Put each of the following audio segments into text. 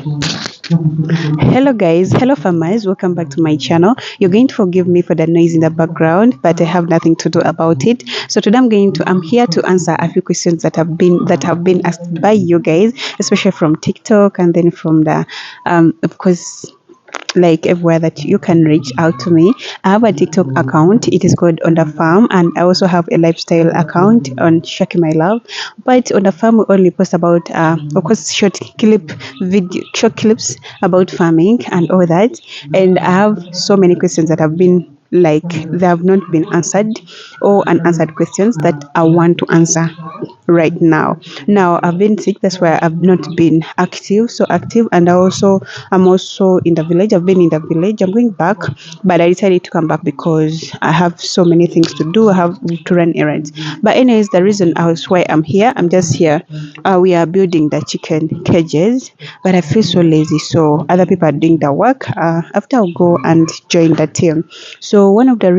Hello guys, hello farmers, welcome back to my channel. You're going to forgive me for the noise in the background, but I have nothing to do about it. So today I'm here to answer a few questions that have been asked by you guys, especially from TikTok and then from the of course, like everywhere that you can reach out to me. I have a TikTok account. It is called On the Farm, and I also have a lifestyle account on Shaki My Love. But on the farm, we only post about, of course, short clips about farming and all that. And I have so many questions that have been like they have not been answered, or unanswered questions that I want to answer right now. Now I've been sick, that's why I've not been active, and I'm also in the village. I've been in the village. I'm going back, but I decided to come back because I have so many things to do. I have to run errands. But anyways, the reason I was why I'm here, I'm just here. We are building the chicken cages, but I feel so lazy. So other people are doing the work. After I'll go and join the team. So one of the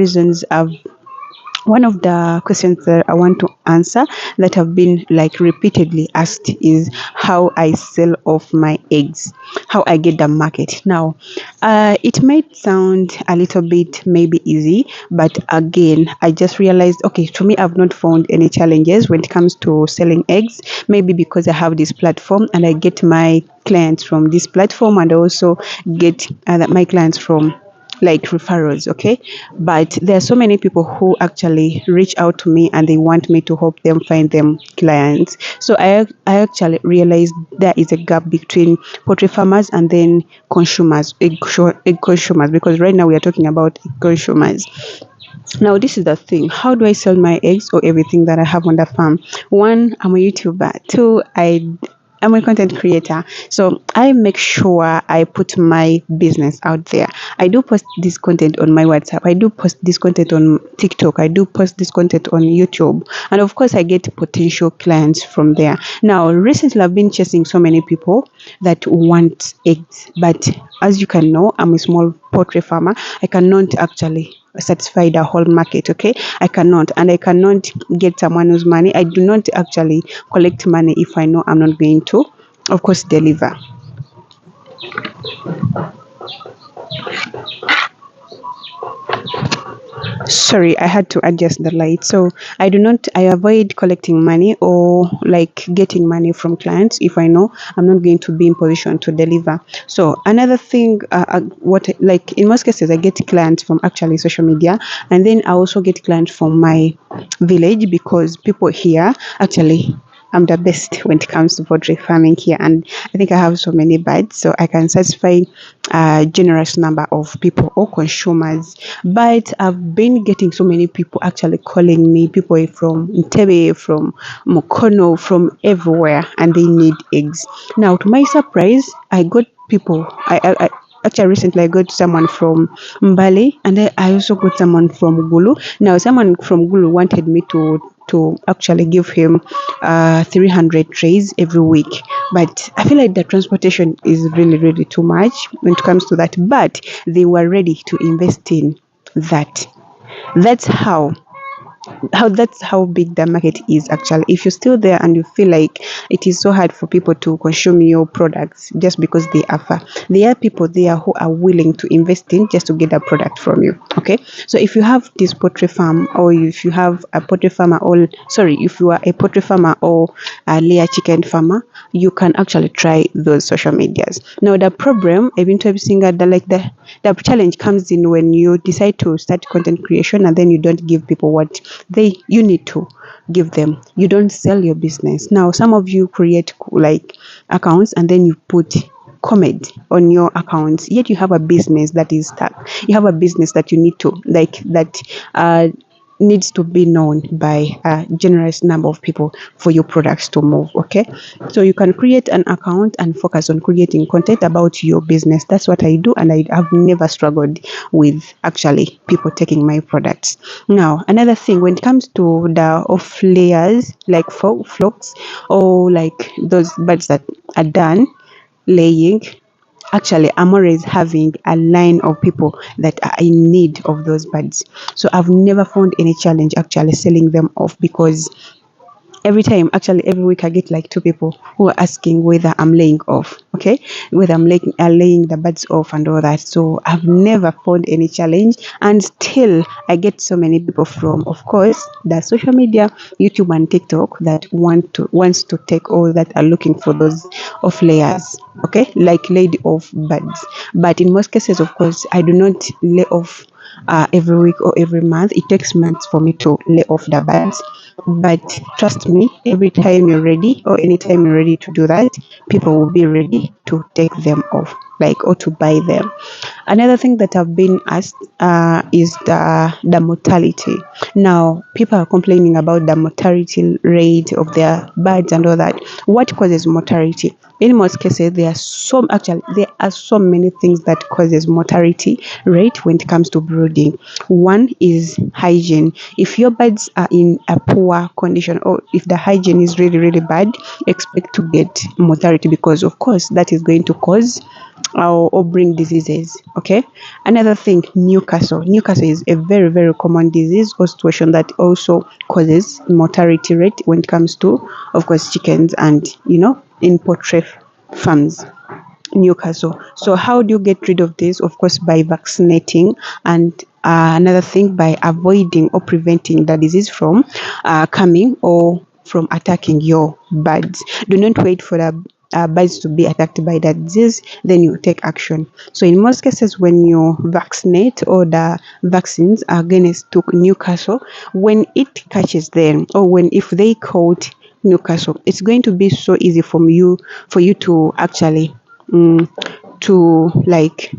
questions that I want to answer that have been like repeatedly asked is how I sell off my eggs, how I get the market. Now, it might sound a little bit maybe easy, but again, I just realized okay, to me, I've not found any challenges when it comes to selling eggs. Maybe because I have this platform and I get my clients from this platform, and I also get my clients from like referrals. Okay, but there are so many people who actually reach out to me and they want me to help them find them clients. So I actually realized there is a gap between poultry farmers and then egg consumers, because right now we are talking about egg consumers. Now, this is the thing. How do I sell my eggs or everything that I have on the farm? One, I'm a YouTuber. Two, I'm a content creator. So I make sure I put my business out there. I do post this content on my WhatsApp. I do post this content on TikTok. I do post this content on YouTube. And of course, I get potential clients from there. Now, recently, I've been chasing so many people that want eggs. But as you can know, I'm a small poultry farmer. I cannot actually satisfy the whole market. Okay, I cannot get someone whose money. I do not actually collect money if I know I'm not going to, of course, deliver. Sorry, I had to adjust the light. So I avoid collecting money or like getting money from clients if I know I'm not going to be in position to deliver. So another thing, what like in most cases, I get clients from actually social media, and then I also get clients from my village, because people here actually, I'm the best when it comes to poultry farming here, and I think I have so many birds, so I can satisfy a generous number of people or consumers. But I've been getting so many people actually calling me, people from Entebbe, from Mokono, from everywhere, and they need eggs. Now, to my surprise, I got people. Actually, recently I got someone from Mbale, and then I also got someone from Gulu. Now, someone from Gulu wanted me to actually give him 300 trays every week, but I feel like the transportation is really really too much when it comes to that. But they were ready to invest in that. That's how big the market is actually. If you're still there and you feel like it is so hard for people to consume your products just because they offer, there are people there who are willing to invest in just to get a product from you. Okay, so if you have this poultry farm, or if you have a poultry farmer, or sorry, if you are a poultry farmer or a layer chicken farmer, you can actually try those social medias. Now, the problem, even to every single the challenge comes in when you decide to start content creation and then you don't give people what they you need to give them. You don't sell your business. Now, some of you create like accounts and then you put comment on your accounts, yet you have a business that is stuck. You have a business that you need to like that needs to be known by a generous number of people for your products to move. Okay, so you can create an account and focus on creating content about your business. That's what I do, and I have never struggled with actually people taking my products. Now, another thing, when it comes to the off layers like flocks, or like those birds that are done laying, actually I'm always having a line of people that are in need of those birds. So I've never found any challenge actually selling them off, because every time, actually every week, I get like two people who are asking whether I'm laying off, okay, whether I'm laying the birds off and all that. So I've never found any challenge, and still I get so many people from, of course, the social media, YouTube and TikTok, that wants to take all that, are looking for those off layers, okay, like laid off birds. But in most cases, of course, I do not lay off every week or every month. It takes months for me to lay off the birds. But trust me, every time you're ready, or anytime you're ready to do that, people will be ready to take them off, like, or to buy them. Another thing that I've been asked is the mortality. Now, people are complaining about the mortality rate of their birds and all that. What causes mortality? In most cases, there are so many things that causes mortality rate when it comes to brooding. One is hygiene. If your birds are in a poor condition, or if the hygiene is really really bad, expect to get mortality, because of course that is going to cause or bring diseases. Okay. Another thing, Newcastle. Newcastle is a very very common disease or situation that also causes mortality rate when it comes to, of course, chickens and, in poultry farms. Newcastle. So how do you get rid of this? Of course, by vaccinating, and another thing, by avoiding or preventing the disease from coming or from attacking your birds. Do not wait for the birds to be attacked by that disease, then you take action. So in most cases, when you vaccinate, or the vaccines are against to Newcastle, when it catches them, or when if they caught Newcastle, it's going to be so easy for you to actually mm, to like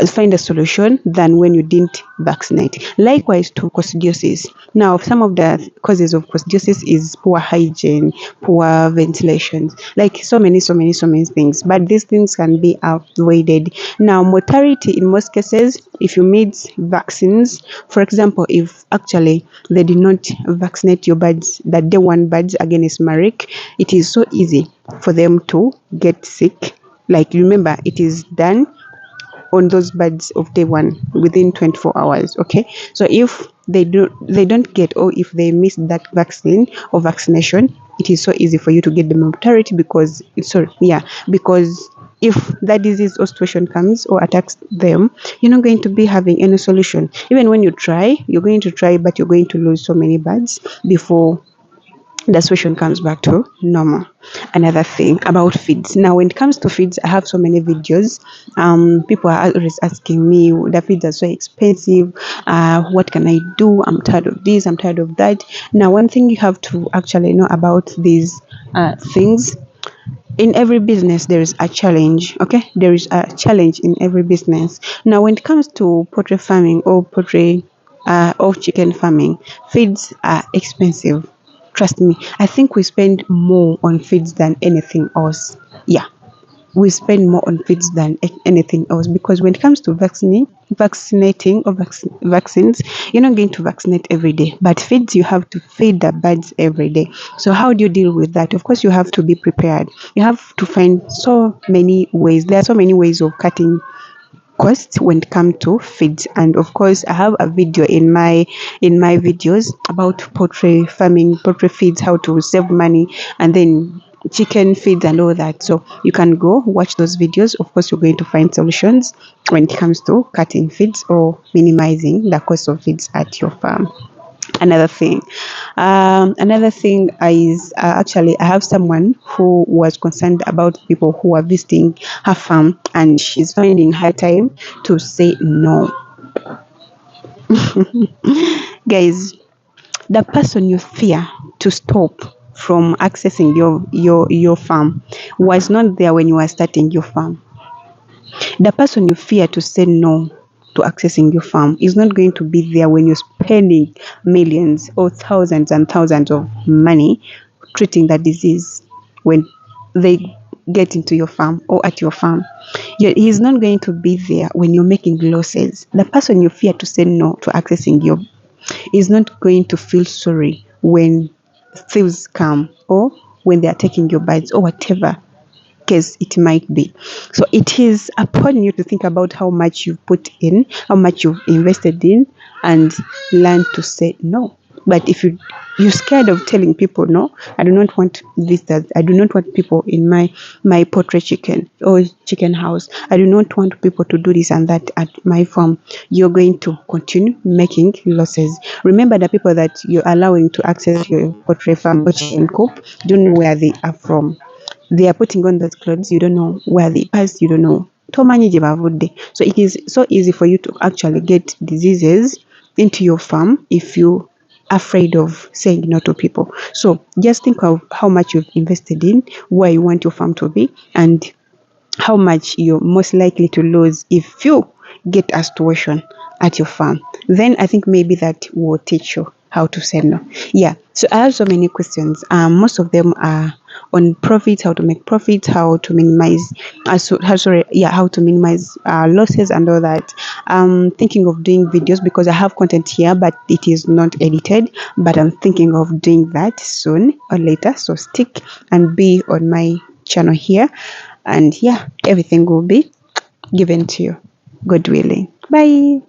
find a solution than when you didn't vaccinate. Likewise to coccidiosis. Now, some of the causes of coccidiosis is poor hygiene, poor ventilation, like so many things. But these things can be avoided. Now, mortality in most cases, if you made vaccines, for example, if actually they did not vaccinate your birds, the day one birds against Marek, it is so easy for them to get sick. Like, remember, it is done on those birds of day one within 24 hours. Okay, so if they don't get, or if they miss that vaccine or vaccination, it is so easy for you to get the mortality, because because if that disease or situation comes or attacks them, you're not going to be having any solution. Even when you're going to try, but you're going to lose so many birds before the situation comes back to normal. Another thing about feeds. Now, when it comes to feeds, I have so many videos. People are always asking me, the feeds are so expensive. What can I do? I'm tired of this. I'm tired of that. Now, one thing you have to actually know about these things, in every business there is a challenge. Okay, there is a challenge in every business. Now, when it comes to poultry farming, or chicken farming, feeds are expensive. Trust me, I think we spend more on feeds than anything else. Yeah, we spend more on feeds than anything else, because when it comes to vaccinating or vaccines, you're not going to vaccinate every day, but feeds, you have to feed the birds every day. So how do you deal with that? Of course, you have to be prepared. You have to find so many ways. There are so many ways of cutting costs when it comes to feeds. And of course, I have a video in my videos about poultry farming, poultry feeds, how to save money, and then chicken feeds and all that. So you can go watch those videos. Of course, you're going to find solutions when it comes to cutting feeds or minimizing the cost of feeds at your farm. Another thing is, actually, I have someone who was concerned about people who are visiting her farm, and she's finding hard time to say no. Guys, the person you fear to stop from accessing your farm was not there when you were starting your farm. The person you fear to say no to accessing your farm is not going to be there when you're spending millions or thousands and thousands of money treating that disease when they get into your farm or at your farm. He's not going to be there when you're making losses. The person you fear to say no to accessing your is not going to feel sorry when thieves come, or when they are taking your bites, or whatever case it might be. So it is upon you to think about how much you've put in, how much you've invested in, and learn to say no. But if you're scared of telling people, no, I do not want visitors, I do not want people in my poultry chicken or chicken house, I do not want people to do this and that at my farm, you're going to continue making losses. Remember, the people that you're allowing to access your poultry farm or chicken coop, you don't know where they are from. They are putting on those clothes, you don't know where they pass, you don't know. Tomanyi gye bavudde. So it is so easy for you to actually get diseases into your farm if you afraid of saying no to people. So just think of how much you've invested in, where you want your farm to be, and how much you're most likely to lose if you get a situation at your farm. Then I think maybe that will teach you how to say no. Yeah. So I have so many questions. Most of them are on profit, how to make profit, how to minimize, how to minimize losses and all that. Thinking of doing videos because I have content here, but it is not edited. But I'm thinking of doing that soon or later. So stick and be on my channel here, and yeah, everything will be given to you, God willing. Bye.